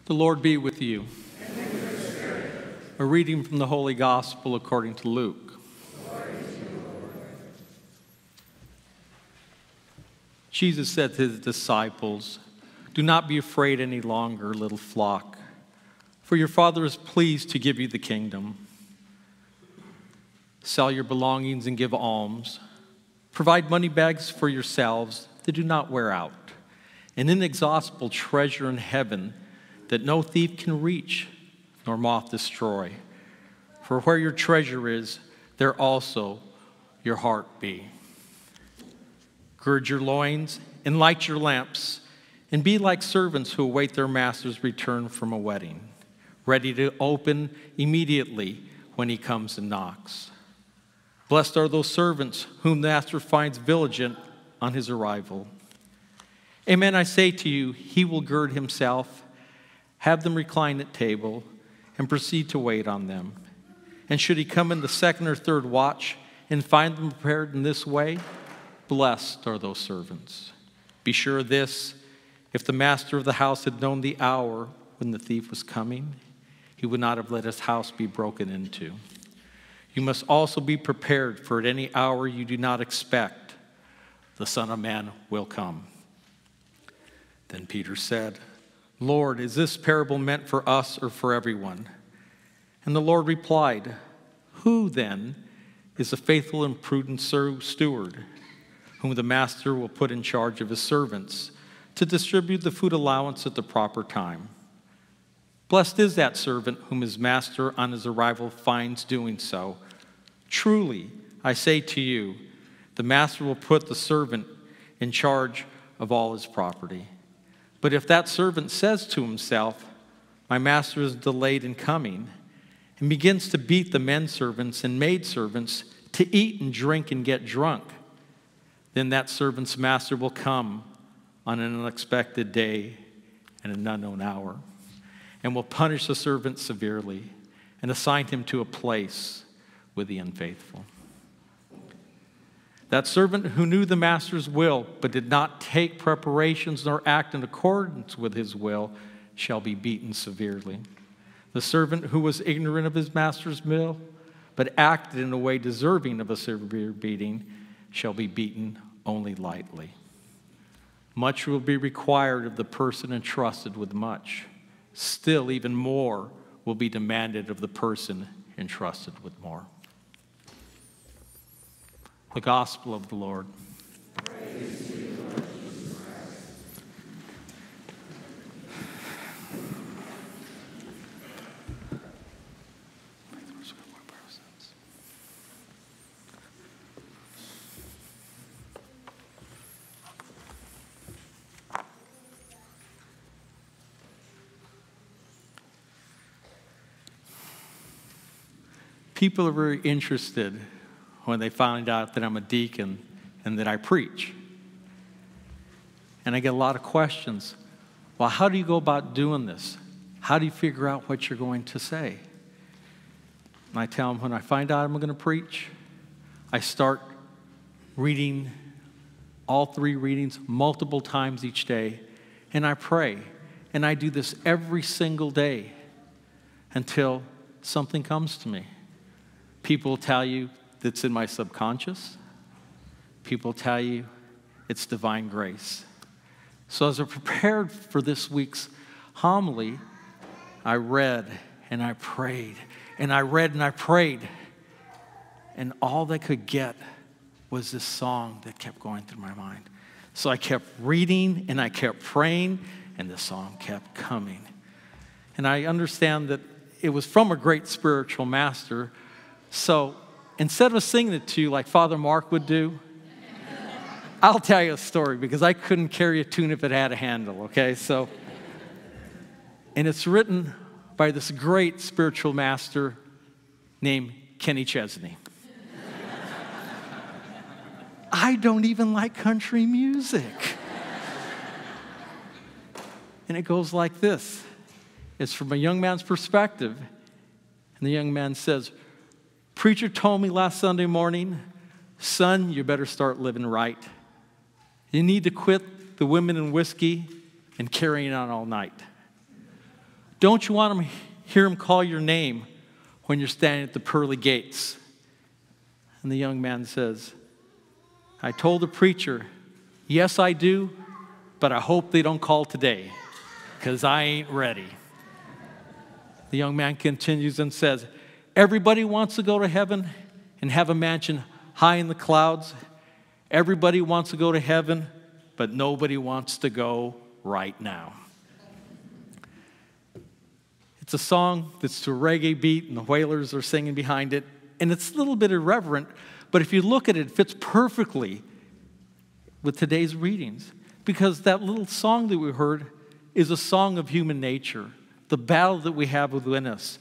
The Lord be with you. A reading from the Holy Gospel according to Luke. Jesus said to his disciples, "Do not be afraid any longer, little flock, for your Father is pleased to give you the kingdom. Sell your belongings and give alms. Provide money bags for yourselves that do not wear out, an inexhaustible treasure in heaven that no thief can reach, nor moth destroy. For where your treasure is, there also your heart be. Gird your loins and light your lamps, and be like servants who await their master's return from a wedding, ready to open immediately when he comes and knocks. Blessed are those servants whom the master finds vigilant on his arrival. Amen, I say to you, he will gird himself, have them recline at table, and proceed to wait on them. And should he come in the second or third watch and find them prepared in this way, blessed are those servants. Be sure of this, if the master of the house had known the hour when the thief was coming, he would not have let his house be broken into. You must also be prepared, for at any hour you do not expect, the Son of Man will come." Then Peter said, "Lord, is this parable meant for us or for everyone?" And the Lord replied, "Who then is a faithful and prudent steward, whom the master will put in charge of his servants to distribute the food allowance at the proper time? Blessed is that servant whom his master on his arrival finds doing so. Truly, I say to you, the master will put the servant in charge of all his property. But if that servant says to himself, 'My master is delayed in coming,' and begins to beat the men servants and maid servants to eat and drink and get drunk, then that servant's master will come on an unexpected day and an unknown hour, and will punish the servant severely and assign him to a place with the unfaithful. That servant who knew the master's will but did not take preparations nor act in accordance with his will shall be beaten severely. The servant who was ignorant of his master's will but acted in a way deserving of a severe beating shall be beaten only lightly. Much will be required of the person entrusted with much. Still, even more will be demanded of the person entrusted with more." The Gospel of the Lord. Praise to you, Lord Jesus Christ. People are very interested when they find out that I'm a deacon and that I preach. And I get a lot of questions. Well, how do you go about doing this? How do you figure out what you're going to say? And I tell them, when I find out I'm going to preach, I start reading all 3 readings multiple times each day, and I pray. And I do this every single day until something comes to me. People tell you that's in my subconscious. People tell you it's divine grace. So as I prepared for this week's homily, I read and I prayed and I read and I prayed. And all I could get was this song that kept going through my mind. So I kept reading and I kept praying, and the song kept coming. And I understand that it was from a great spiritual master. So instead of singing it to you like Father Mark would do, I'll tell you a story, because I couldn't carry a tune if it had a handle, okay? So, and it's written by this great spiritual master named Kenny Chesney. I don't even like country music. And it goes like this. It's from a young man's perspective. And the young man says, "Preacher told me last Sunday morning, son, you better start living right. You need to quit the women and whiskey and carrying on all night. Don't you want to hear him call your name when you're standing at the pearly gates? And the young man says, I told the preacher, yes, I do, but I hope they don't call today, because I ain't ready. The young man continues and says, everybody wants to go to heaven and have a mansion high in the clouds. Everybody wants to go to heaven, but nobody wants to go right now. It's a song that's to a reggae beat, and the Wailers are singing behind it. And it's a little bit irreverent, but if you look at it, it fits perfectly with today's readings. Because that little song that we heard is a song of human nature, the battle that we have within us.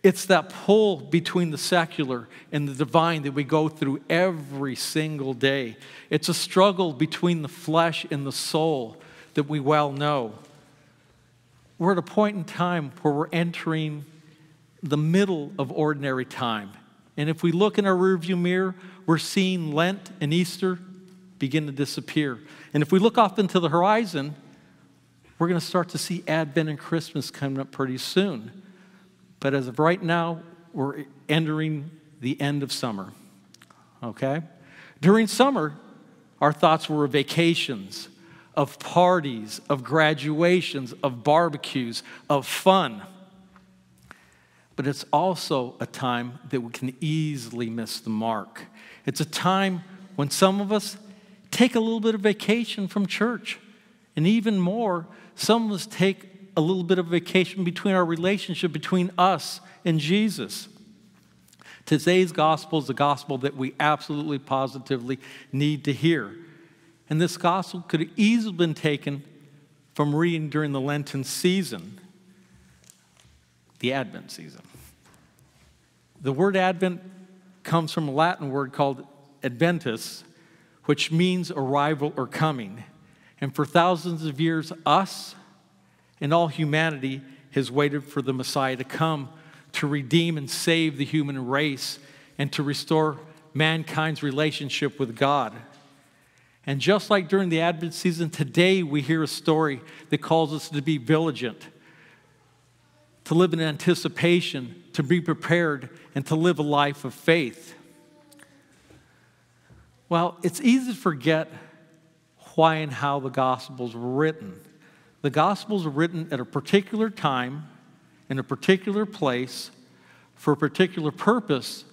It's that pull between the secular and the divine that we go through every single day. It's a struggle between the flesh and the soul that we well know. We're at a point in time where we're entering the middle of ordinary time. And if we look in our rearview mirror, we're seeing Lent and Easter begin to disappear. And if we look off into the horizon, we're going to start to see Advent and Christmas coming up pretty soon. But as of right now, we're entering the end of summer. Okay? During summer, our thoughts were of vacations, of parties, of graduations, of barbecues, of fun. But it's also a time that we can easily miss the mark. It's a time when some of us take a little bit of vacation from church. And even more, some of us take a little bit of vacation between our relationship between us and Jesus. Today's gospel is the gospel that we absolutely, positively need to hear. And this gospel could have easily been taken from reading during the Lenten season, the Advent season. The word Advent comes from a Latin word called adventus, which means arrival or coming. And for thousands of years, us and all humanity has waited for the Messiah to come to redeem and save the human race and to restore mankind's relationship with God. And just like during the Advent season, today we hear a story that calls us to be vigilant, to live in anticipation, to be prepared, and to live a life of faith. Well, it's easy to forget why and how the Gospels were written. The Gospels were written at a particular time, in a particular place, for a particular purpose,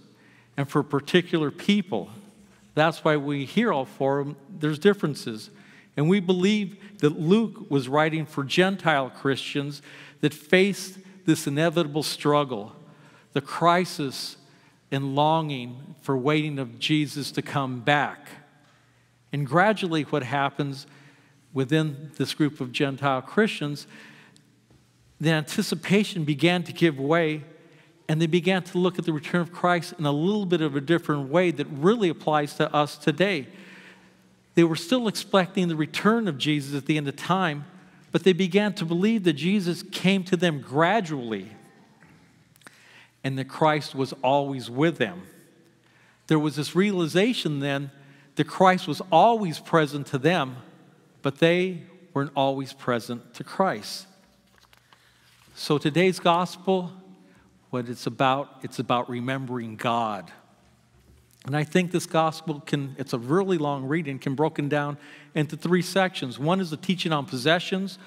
and for particular people. That's why we hear all four of them. There's differences. And we believe that Luke was writing for Gentile Christians that faced this inevitable struggle, the crisis and longing for waiting of Jesus to come back. And gradually what happens within this group of Gentile Christians, the anticipation began to give way, and they began to look at the return of Christ in a little bit of a different way that really applies to us today. They were still expecting the return of Jesus at the end of time, but they began to believe that Jesus came to them gradually and that Christ was always with them. There was this realization then that Christ was always present to them, but they weren't always present to Christ. So today's gospel, what it's about remembering God. And I think this gospel it's a really long reading, can be broken down into three sections. One is a teaching on possessions,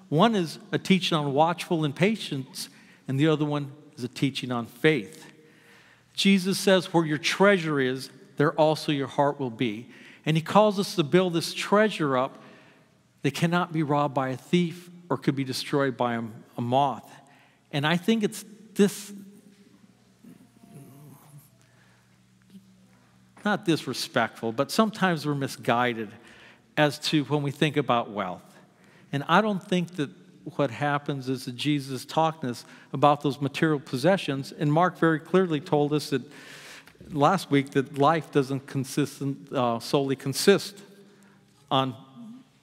one is a teaching on watchful and patience, and the other one is a teaching on faith. Jesus says, where your treasure is, there also your heart will be. And he calls us to build this treasure up that cannot be robbed by a thief or could be destroyed by a moth. And I think it's this, not disrespectful, but sometimes we're misguided as to when we think about wealth. And I don't think that what happens is that Jesus taught to us about those material possessions. And Mark very clearly told us that last week that life doesn't solely consist on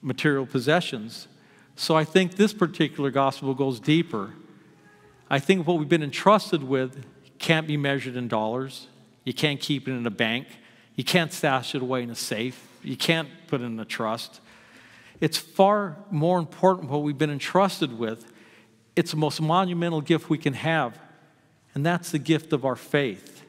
material possessions. So I think this particular gospel goes deeper. I think what we've been entrusted with can't be measured in dollars. You can't keep it in a bank. You can't stash it away in a safe. You can't put it in a trust. It's far more important what we've been entrusted with it's the most monumental gift we can have, and that's the gift of our faith.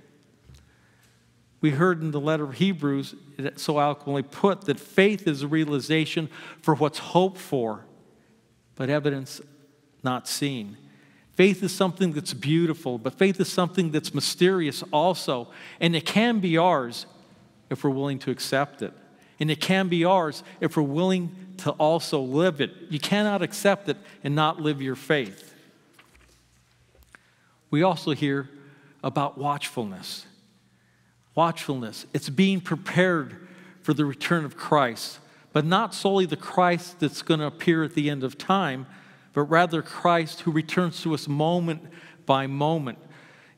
We heard in the letter of Hebrews, it so eloquently put, that faith is a realization for what's hoped for, but evidence not seen. Faith is something that's beautiful, but faith is something that's mysterious also, and it can be ours if we're willing to accept it. And it can be ours if we're willing to also live it. You cannot accept it and not live your faith. We also hear about watchfulness. Watchfulness, it's being prepared for the return of Christ, but not solely the Christ that's going to appear at the end of time, but rather Christ who returns to us moment by moment,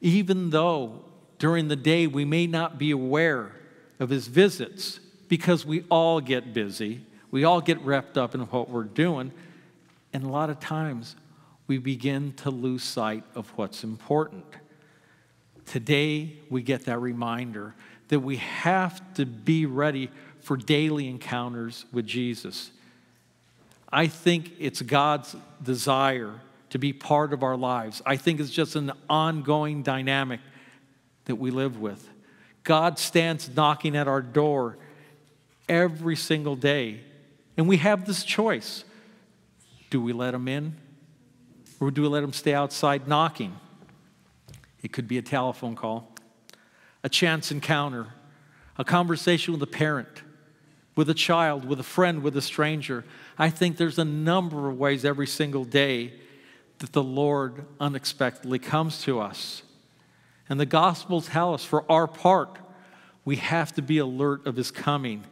even though during the day we may not be aware of his visits, because we all get busy, we all get wrapped up in what we're doing, and a lot of times we begin to lose sight of what's important. Today, we get that reminder that we have to be ready for daily encounters with Jesus. I think it's God's desire to be part of our lives. I think it's just an ongoing dynamic that we live with. God stands knocking at our door every single day, and we have this choice. Do we let him in, or do we let him stay outside knocking? It could be a telephone call, a chance encounter, a conversation with a parent, with a child, with a friend, with a stranger. I think there's a number of ways every single day that the Lord unexpectedly comes to us. And the Gospels tell us, for our part, we have to be alert of his coming,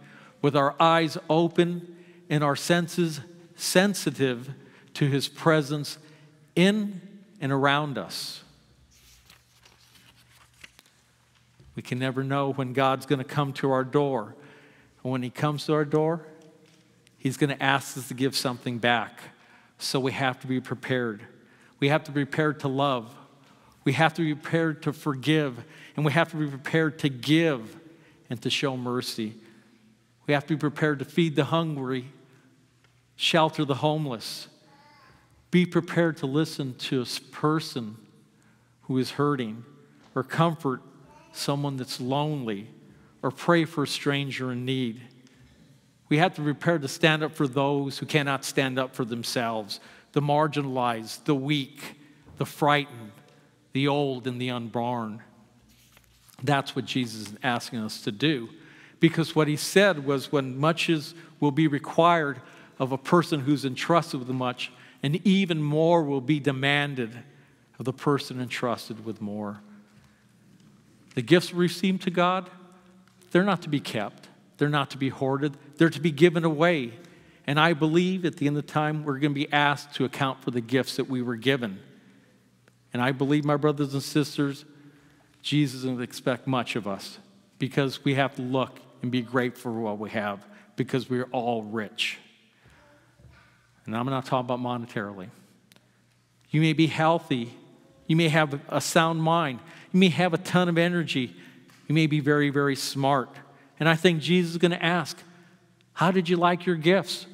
with our eyes open and our senses sensitive to his presence in and around us. We can never know when God's going to come to our door. And when he comes to our door, he's going to ask us to give something back. So we have to be prepared. We have to be prepared to love. We have to be prepared to forgive. And we have to be prepared to give and to show mercy. We have to be prepared to feed the hungry, shelter the homeless. Be prepared to listen to a person who is hurting, or comfort someone that's lonely, or pray for a stranger in need. We have to be prepared to stand up for those who cannot stand up for themselves, the marginalized, the weak, the frightened, the old, and the unborn. That's what Jesus is asking us to do. Because what he said was, when much will be required of a person who's entrusted with much, and even more will be demanded of the person entrusted with more. The gifts we receive to God, they're not to be kept. They're not to be hoarded. They're to be given away. And I believe at the end of time, we're going to be asked to account for the gifts that we were given. And I believe, my brothers and sisters, Jesus doesn't expect much of us, because we have to look and be grateful for what we have, because we're all rich. And I'm not talking about monetarily. You may be healthy. You may have a sound mind. You may have a ton of energy. You may be very, very smart. And I think Jesus is going to ask, how did you like your gifts?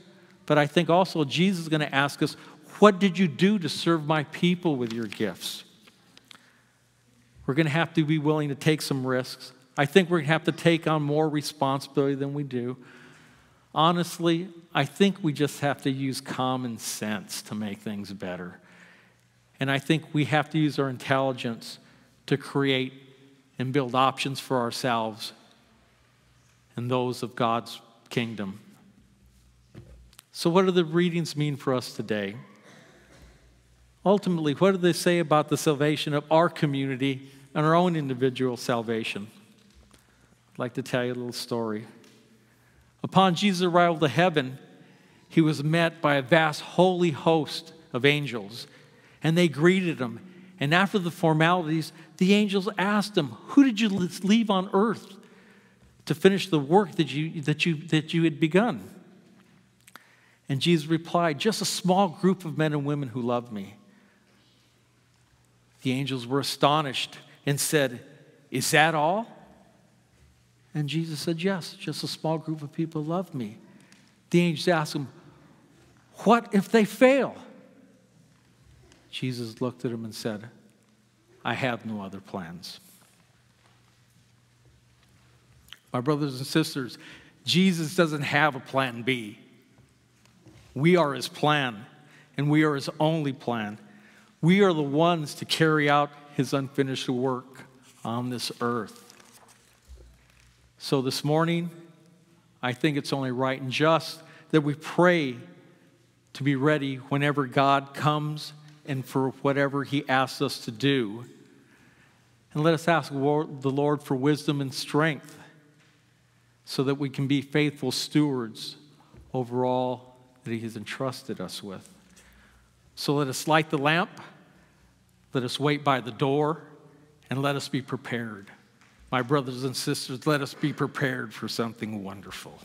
But I think also Jesus is going to ask us, what did you do to serve my people with your gifts? We're going to have to be willing to take some risks. I think we're going to have to take on more responsibility than we do. Honestly, I think we just have to use common sense to make things better. And I think we have to use our intelligence to create and build options for ourselves and those of God's kingdom. So what do the readings mean for us today? Ultimately, what do they say about the salvation of our community and our own individual salvation? I'd like to tell you a little story. Upon Jesus' arrival to heaven, he was met by a vast holy host of angels, and they greeted him. And after the formalities, the angels asked him, "Who did you leave on earth to finish the work that you had begun?" And Jesus replied, "Just a small group of men and women who loved me." The angels were astonished and said, "Is that all?" And Jesus said, "Yes, just a small group of people loved me." The angels asked him, "What if they fail?" Jesus looked at him and said, I have no other plans. My brothers and sisters, Jesus doesn't have a plan B. We are his plan, and we are his only plan. We are the ones to carry out his unfinished work on this earth. So this morning, I think it's only right and just that we pray to be ready whenever God comes and for whatever he asks us to do. And let us ask the Lord for wisdom and strength so that we can be faithful stewards over all that he has entrusted us with. So let us light the lamp, let us wait by the door, and let us be prepared. My brothers and sisters, let us be prepared for something wonderful.